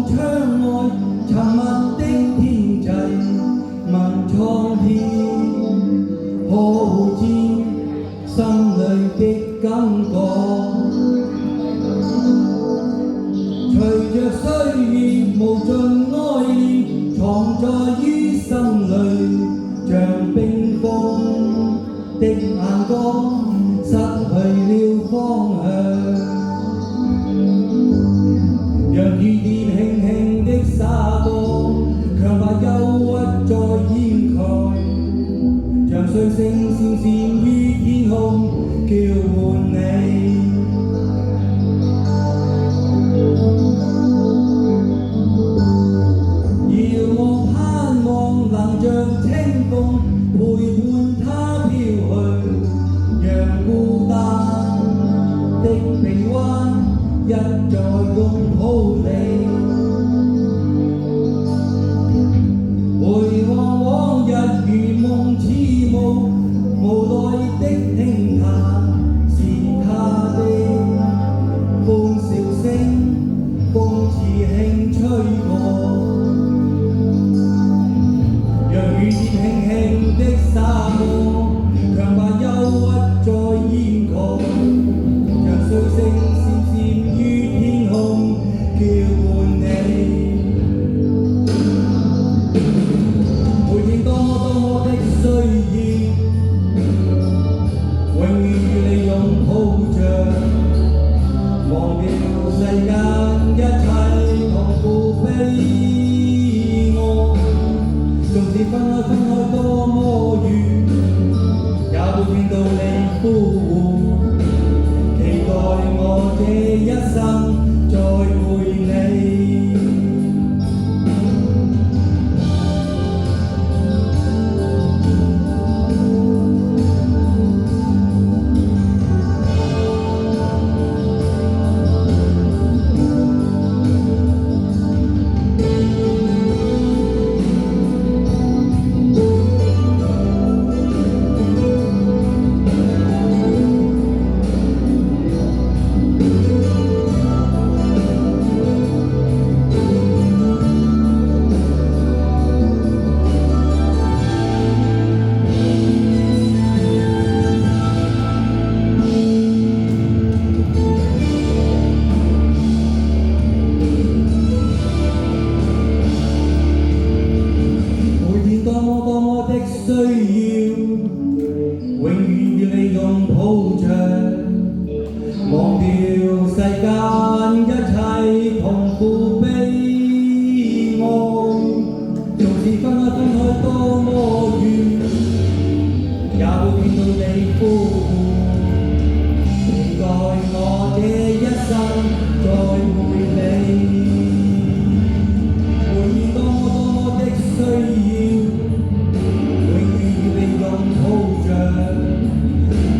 窗外沉默的天際，問蒼天可會知心裏的感覺？隨着歲月無盡愛戀藏在於心裏，像冰封的眼光失去了方向。讓雨點輕輕的灑過，強把憂鬱再掩蓋，像水星閃閃於天空叫喚你。遙望盼望能像清風陪伴他飄去，讓孤單的臂彎一再擁抱你。回望往日如夢似夢，無奈的輕嘆是他的歡笑聲，風似輕吹過，讓雨點輕輕的灑過，強把憂鬱再掩蓋，讓水星閃閃於天空叫喚你。每天多麼的需要，永遠與你擁抱着，忘掉世間一切痛苦悲哀。縱使分開多麼遠，也會聽到你呼喚，期待我這一生再會你。多麼的需要，永遠與你擁抱着，忘掉世間一切痛苦悲哀。縱使分開多麼遠，也會聽到你呼喚，期待我這一生再會你。永遠多麼的需要，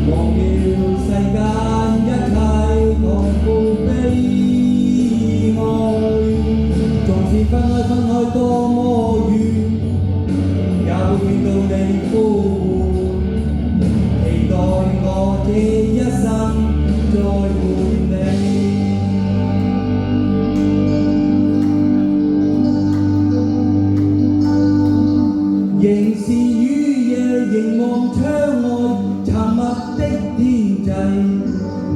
忘掉世間一切痛苦悲哀。縱使分開多麼遠，也會聽到你呼喚，期待我這一生再會你。仍是雨夜凝望窗外沉默的天際，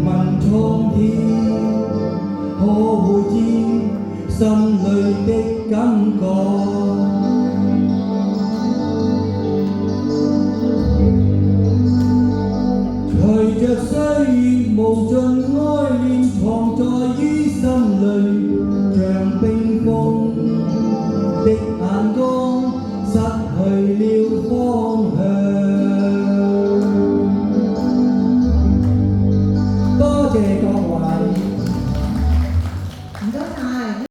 問蒼天可會知心裏的感覺？